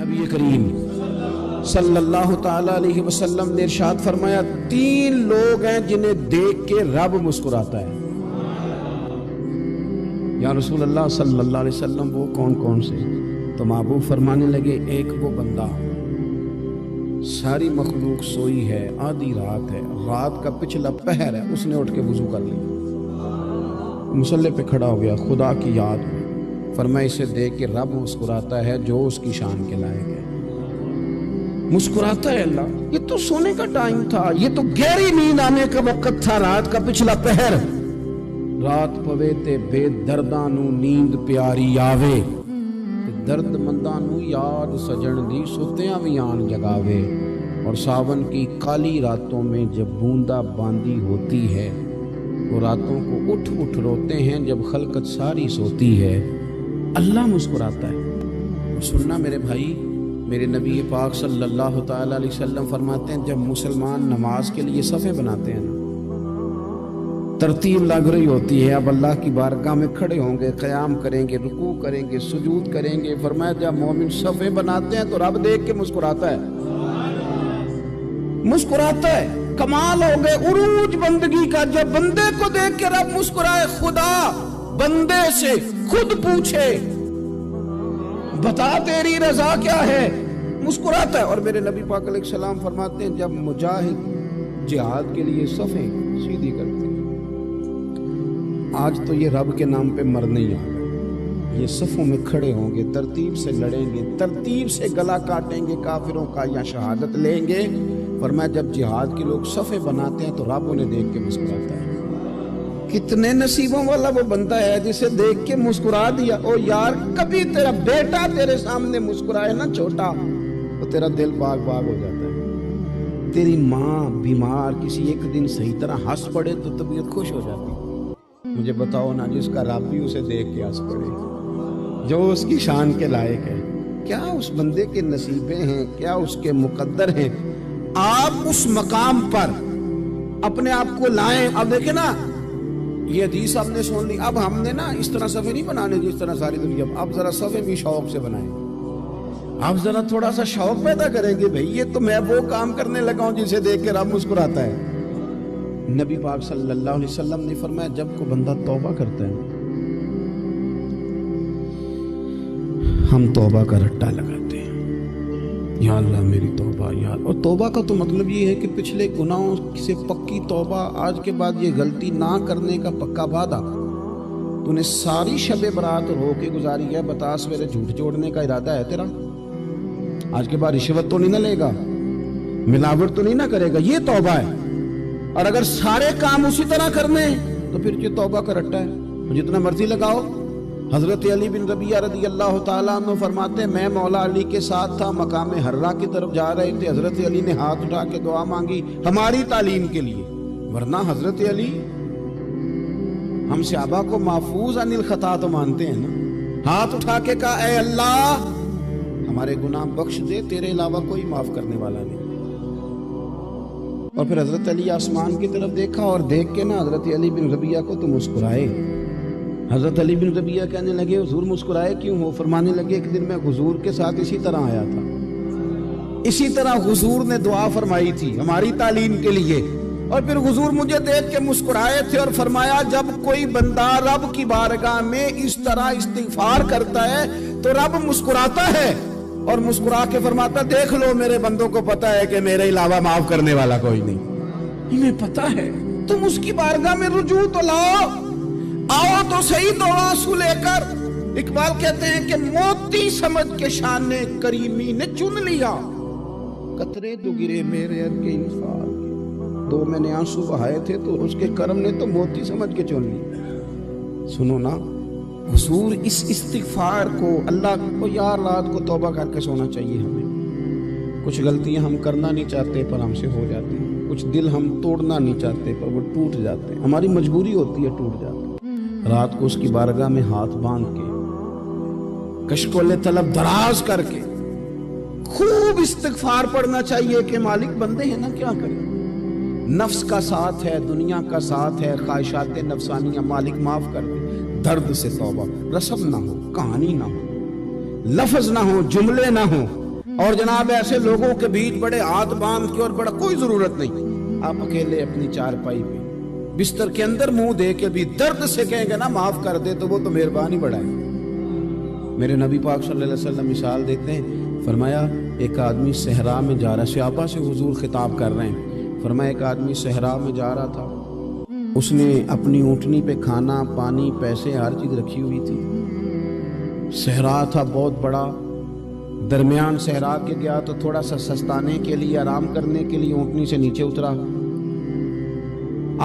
نبی کریم صلی اللہ تعالی علیہ وسلم نے ارشاد فرمایا 3 لوگ ہیں جنہیں دیکھ کے رب مسکراتا ہے۔ یا رسول اللہ صلی اللہ علیہ وسلم وہ کون کون سے؟ تو محبوب فرمانے لگے ایک وہ بندہ ساری مخلوق سوئی ہے، آدھی رات ہے، رات کا پچھلا پہر ہے، اس نے اٹھ کے وضو کر لیا، مصلی پہ کھڑا ہو گیا، خدا کی یاد میں فرمایا اسے دیکھ کے رب مسکراتا ہے جو اس کی شان کے لائق ہے۔ مسکراتا ہے اللہ، یہ تو سونے کا ٹائم تھا، یہ تو گہری نیند آنے کا وقت تھا، رات کا پچھلا پہر، رات پوے تے بے درداں نو نیند پیاری آوے، درد منداں نو یاد سجن دی سوتیاں بھی آن جگاوے، اور ساون کی کالی راتوں میں جب بوندا باندی ہوتی ہے وہ راتوں کو اٹھ اٹھ روتے ہیں جب خلقت ساری سوتی ہے، اللہ مسکراتا ہے۔ سننا میرے بھائی، میرے نبی پاک صلی اللہ تعالی علیہ وسلم فرماتے ہیں جب مسلمان نماز کے لیے صفیں بناتے ہیں نا، ترتیب لگ رہی ہوتی ہے، اب اللہ کی بارگاہ میں کھڑے ہوں گے، قیام کریں گے، رکوع کریں گے، سجود کریں گے، فرمایا جب مومن صفیں بناتے ہیں تو رب دیکھ کے مسکراتا ہے، مسکراتا ہے۔ کمال ہو گئے عروج بندگی کا، جب بندے کو دیکھ کے رب مسکرائے، خدا بندے سے خود پوچھے بتا تیری رضا کیا ہے، مسکراتا ہے۔ اور میرے نبی پاک علیہ السلام فرماتے ہیں جب مجاہد جہاد کے لیے صفیں سیدھی کرتے ہیں، آج تو یہ رب کے نام پہ مرنے ہی آ گئے، یہ صفوں میں کھڑے ہوں گے، ترتیب سے لڑیں گے، ترتیب سے گلا کاٹیں گے کافروں کا یا شہادت لیں گے۔ فرمایا جب جہاد کے لوگ صفیں بناتے ہیں تو رب انہیں دیکھ کے مسکراتا ہے۔ کتنے نصیبوں والا وہ بندہ ہے جسے دیکھ کے مسکرا دیا۔ او یار کبھی تیرا بیٹا تیرے سامنے مسکرائے نا چھوٹا تو تیرا دل باغ باغ ہو جاتا ہے۔ تیری ماں بیمار کسی ایک دن صحیح طرح ہنس پڑے تو طبیعت خوش ہو جاتی ہے۔ مجھے بتاؤ نا جس کا رب بھی اسے دیکھ کے ہنس پڑے، جو اس کی شان کے لائق ہے، کیا اس بندے کے نصیبیں ہیں، کیا اس کے مقدر ہیں۔ آپ اس مقام پر اپنے آپ کو لائیں۔ اب دیکھیں نا یہ حدیث آپ نے سن لی، اب ہم نے نا اس طرح صفحے نہیں بنانے جس طرح ساری دنیا، اب ذرا صفحے بھی شوق سے بنائیں، اب ذرا تھوڑا سا شوق پیدا کریں گے۔ بھئی یہ تو میں وہ کام کرنے لگا ہوں جسے دیکھ کے رب مسکراتا ہے۔ نبی پاک صلی اللہ علیہ وسلم نے فرمایا جب کو بندہ توبہ کرتا ہے ہم توبہ کا رٹا لگاتے ہیں، یا اللہ میری توبہ یا اللہ۔ اور توبہ کا تو مطلب یہ ہے کہ پچھلے گناہوں سے پکی توبہ، آج کے بعد یہ غلطی نہ کرنے کا پکا وعدہ۔ تو نے ساری شب برات رو کے گزاری ہے، بتا سویرے جھوٹ جوڑنے کا ارادہ ہے تیرا؟ آج کے بعد رشوت تو نہیں نہ لے گا، ملاوٹ تو نہیں نہ کرے گا، یہ توبہ ہے۔ اور اگر سارے کام اسی طرح کرنے تو پھر یہ توبہ کا رٹا ہے، جتنا مرضی لگاؤ۔ حضرت علی بن ربیعہ رضی اللہ تعالیٰ عنہ فرماتے ہیں میں مولا علی کے ساتھ تھا، مقام حرہ کی طرف جا رہے تھے، حضرت علی نے ہاتھ اٹھا کے دعا مانگی ہماری تعلیم کے لیے، ورنہ حضرت علی ہم صحابہ کو محفوظ عن الخطا تو مانتے ہیں نا۔ ہاتھ اٹھا کے کہا اے اللہ ہمارے گناہ بخش دے، تیرے علاوہ کوئی معاف کرنے والا نہیں۔ اور پھر حضرت علی آسمان کی طرف دیکھا اور دیکھ کے نا حضرت علی بن ربیعہ کو تو مسکرائے۔ حضرت علی بن ربیعہ کہنے لگے حضور مسکرائے کیوں ہو؟ فرمانے لگے ایک دن میں حضور کے ساتھ اسی طرح آیا تھا، اسی طرح حضور نے دعا فرمائی تھی ہماری تعلیم کے لیے، اور پھر حضور مجھے دیکھ کے مسکرائے تھے اور فرمایا جب کوئی بندہ رب کی بارگاہ میں اس طرح استغفار کرتا ہے تو رب مسکراتا ہے، اور مسکرا کے فرماتا دیکھ لو میرے بندوں کو پتا ہے کہ میرے علاوہ معاف کرنے والا کوئی نہیں، انہیں پتا ہے، تم اس کی بارگاہ میں رجوع تو لاؤ، آؤ تو صحیح دو آنسو لے کر۔ اقبال کہتے ہیں کہ موتی سمجھ کے شان کریمی نے چن لیا، قطرے جو گرے میرے ار کے انفال کے، دو میں نے آنسو بہائے تھے تو اس کے کرم نے تو موتی سمجھ کے چن لی۔ سنو نا حضور اس استغفار کو اللہ کو یار رات کو توبہ کر کے سونا چاہیے ہمیں۔ کچھ غلطیاں ہم کرنا نہیں چاہتے پر ہم سے ہو جاتی ہیں، کچھ دل ہم توڑنا نہیں چاہتے پر وہ ٹوٹ جاتے ہیں، ہماری مجبوری ہوتی ہے ٹوٹ جاتے ہیں۔ رات کو اس کی بارگاہ میں ہاتھ باندھ کے کشکول طلب دراز کر کے خوب استغفار پڑھنا چاہیے کہ مالک بندے ہیں نا کیا کریں، نفس کا ساتھ ہے، دنیا کا ساتھ ہے، خواہشات نفسانیہ، مالک معاف کر دے۔ درد سے توبہ، رسم نہ ہو، کہانی نہ ہو، لفظ نہ ہو، جملے نہ ہو، اور جناب ایسے لوگوں کے بیچ بڑے ہاتھ باندھ کے اور بڑا کوئی ضرورت نہیں، آپ اکیلے اپنی چارپائی پہ بستر کے اندر منہ دے کے بھی درد سے کہیں گے نا معاف کر دے تو وہ تو مہربانی بڑھائے۔ میرے نبی پاک صلی اللہ علیہ وسلم مثال دیتے ہیں، فرمایا ایک آدمی صحرا میں جا رہا، صحابہ سے حضور خطاب کر رہے ہیں، فرمایا ایک آدمی صحرا میں جا رہا تھا، اس نے اپنی اونٹنی پہ کھانا پانی پیسے ہر چیز رکھی ہوئی تھی، صحرا تھا بہت بڑا، درمیان صحرا کے گیا تو تھوڑا سا سستانے کے لیے آرام کرنے کے لیے اونٹنی سے نیچے اترا،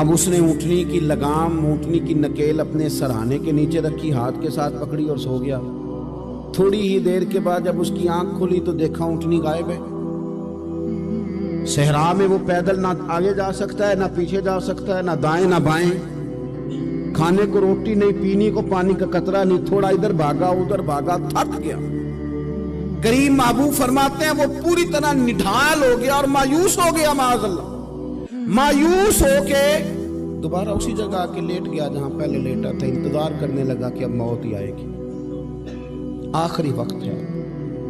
اب اس نے اونٹنی کی لگام اونٹنی کی نکیل اپنے سرہانے کے نیچے رکھی، ہاتھ کے ساتھ پکڑی اور سو گیا۔ تھوڑی ہی دیر کے بعد جب اس کی آنکھ کھلی تو دیکھا اونٹنی غائب ہے۔ صحرا میں وہ پیدل نہ آگے جا سکتا ہے نہ پیچھے جا سکتا ہے، نہ دائیں نہ بائیں، کھانے کو روٹی نہیں، پینے کو پانی کا قطرہ نہیں، تھوڑا ادھر بھاگا ادھر بھاگا، تھک گیا۔ کریم محبوب فرماتے ہیں وہ پوری طرح نڈھال ہو گیا اور مایوس ہو گیا، معاذ اللہ، مایوس ہو کے دوبارہ اسی جگہ آ کے لیٹ گیا جہاں پہلے لیٹا تھا، انتظار کرنے لگا کہ اب موت ہی آئے گی، آخری وقت ہے،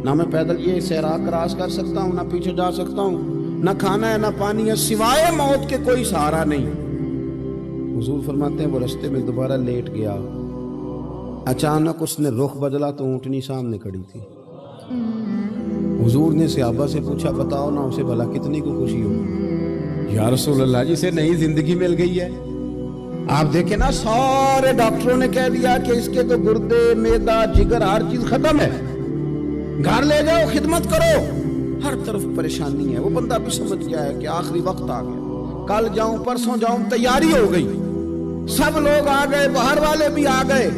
نہ میں پیدل یہ صحرا کراس کر سکتا ہوں، نہ پیچھے جا سکتا ہوں، نہ کھانا ہے نہ پانی ہے، سوائے موت کے کوئی سہارا نہیں۔ حضور فرماتے ہیں وہ رستے میں دوبارہ لیٹ گیا، اچانک اس نے رخ بدلا تو اونٹنی سامنے کھڑی تھی۔ حضور نے صحابہ سے پوچھا بتاؤ نا اسے بھلا کتنی کو خوشی ہوگی؟ یا رسول اللہ جسے نئی زندگی مل گئی ہے۔ آپ دیکھیں نا سارے ڈاکٹروں نے کہہ دیا کہ اس کے تو گردے معدہ جگر ہر چیز ختم ہے، گھر لے جاؤ خدمت کرو، ہر طرف پریشانی ہے، وہ بندہ بھی سمجھ گیا ہے کہ آخری وقت آ گیا، کل جاؤں پرسوں جاؤں، تیاری ہو گئی، سب لوگ آ گئے، باہر والے بھی آ گئے،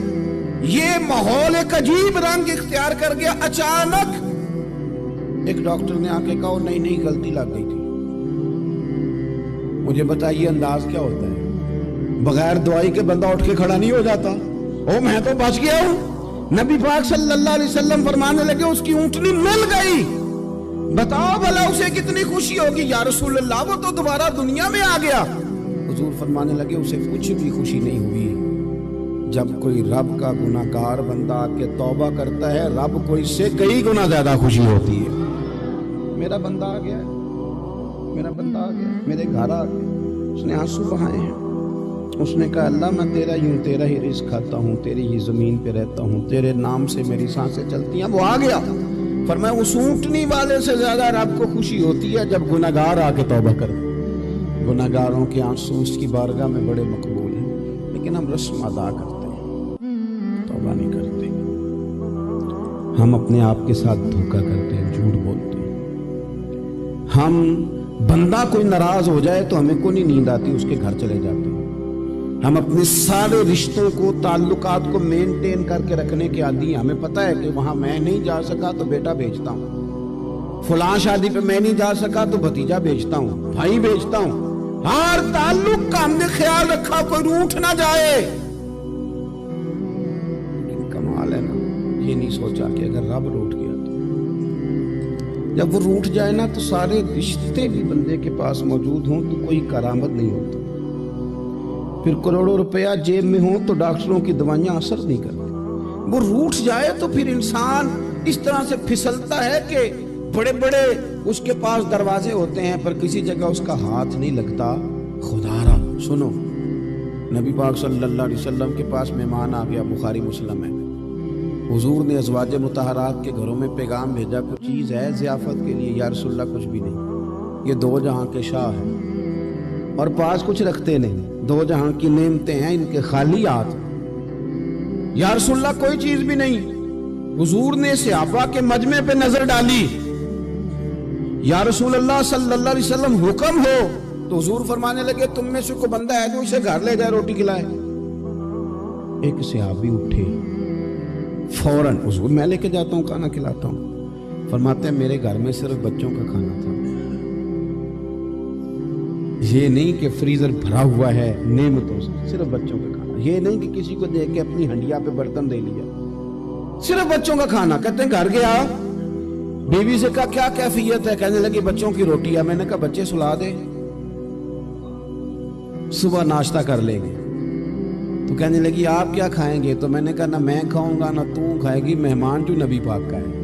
یہ ماحول ایک عجیب رنگ اختیار کر گیا۔ اچانک ایک ڈاکٹر نے آ کے کہا نہیں غلطی لگ گئی تھی، مجھے بتائیے انداز کیا ہوتا ہے؟ بغیر دوائی کے بندہ اٹھ کے کھڑا نہیں ہو جاتا، او میں تو بچ گیا ہوں۔ نبی پاک صلی اللہ علیہ وسلم فرمانے لگے اس کی اونٹنی مل گئی، بتاؤ بھلا اسے کتنی خوشی ہوگی؟ یا رسول اللہ وہ تو دوبارہ دنیا میں آ گیا۔ حضور فرمانے لگے اسے کچھ بھی خوشی نہیں ہوئی۔ جب کوئی رب کا گناہگار بندہ آ کے توبہ کرتا ہے، رب کو اس سے کئی گنا زیادہ خوشی ہوتی ہے۔ میرا بندہ آ گیا، میرا بندہ آ گیا، میرے گھر آ گیا، اس نے آنسو بہائے ہیں، اس نے کہا اللہ میں تیرا ہی ہوں، تیرا ہی رزق کھاتا ہوں، تیری ہی زمین پہ رہتا ہوں، تیرے نام سے میری سانسیں چلتی ہیں۔ وہ آ گیا، فرمایا اس اونٹنی والے سے زیادہ رب کو خوشی ہوتی ہے جب گناہگار آ کے توبہ کرے۔ گناہگاروں کے آنسو اس کی بارگاہ میں بڑے مقبول ہیں، لیکن ہم رسم ادا کرتے ہیں، توبہ نہیں کرتے، ہم اپنے آپ کے ساتھ دھوکہ کرتے ہیں، جھوٹ بولتے ہیں۔ ہم بندہ کوئی ناراض ہو جائے تو ہمیں کو نہیں نیند آتی، اس کے گھر چلے جاتے ہیں۔ ہم اپنے سارے رشتوں کو تعلقات کو مینٹین کر کے رکھنے کے عادی ہیں، ہمیں پتہ ہے کہ وہاں میں نہیں جا سکا تو بیٹا بھیجتا ہوں، فلاں شادی پہ میں نہیں جا سکا تو بھتیجا بھیجتا ہوں، بھائی بھیجتا ہوں، ہر تعلق کا ہم نے خیال رکھا کوئی روٹھ نہ جائے۔ لیکن کمال ہے نا، یہ نہیں سوچا کہ اگر رب روٹھ گیا تو جب وہ روٹھ جائے نا تو سارے رشتے بھی بندے کے پاس موجود ہوں تو کوئی کرامت نہیں ہوتی، پھر کروڑوں روپیہ جیب میں ہوں تو ڈاکٹروں کی دوائیاں اثر نہیں کرتی۔ وہ روٹھ جائے تو پھر انسان اس طرح سے پھسلتا ہے کہ بڑے بڑے اس کے پاس دروازے ہوتے ہیں پر کسی جگہ اس کا ہاتھ نہیں لگتا۔ خدا را سنو، نبی پاک صلی اللہ علیہ وسلم کے پاس مہمان آ گیا، بخاری مسلم ہے، حضور نے ازواج مطہرات کے گھروں میں پیغام بھیجا کچھ چیز ہے ضیافت کے لیے؟ یا رسول اللہ کچھ بھی نہیں، یہ دو جہاں کے شاہ ہیں اور پاس کچھ رکھتے نہیں، دو جہاں کی نعمتیں ہیں، ان کے خالی ہاتھ۔ یا رسول اللہ کوئی چیز بھی نہیں۔ حضور نے صحابہ کے مجمع پہ نظر ڈالی، یا رسول اللہ صلی اللہ علیہ وسلم حکم ہو، تو حضور فرمانے لگے تم میں سے کوئی بندہ ہے جو اسے گھر لے جائے روٹی کھلائے؟ ایک صحابی اٹھے فوراً، حضور میں لے کے جاتا ہوں کھانا کھلاتا ہوں۔ فرماتے ہیں میرے گھر میں صرف بچوں کا کھانا تھا، یہ نہیں کہ فریزر بھرا ہوا ہے نعمتوں سے، صرف بچوں کا کھانا، یہ نہیں کہ کسی کو دے کے اپنی ہنڈیا پہ برتن دے لیا، صرف بچوں کا کھانا۔ کہتے ہیں گھر گیا، بیوی سے کہا کیا کیفیت ہے؟ کہنے لگی بچوں کی روٹی ہے۔ میں نے کہا بچے سلا دے، صبح ناشتہ کر لیں گے۔ تو کہنے لگی آپ کیا کھائیں گے؟ تو میں نے کہا نہ میں کھاؤں گا نہ تو کھائے گی، مہمان جو نبی پاک کا ہے،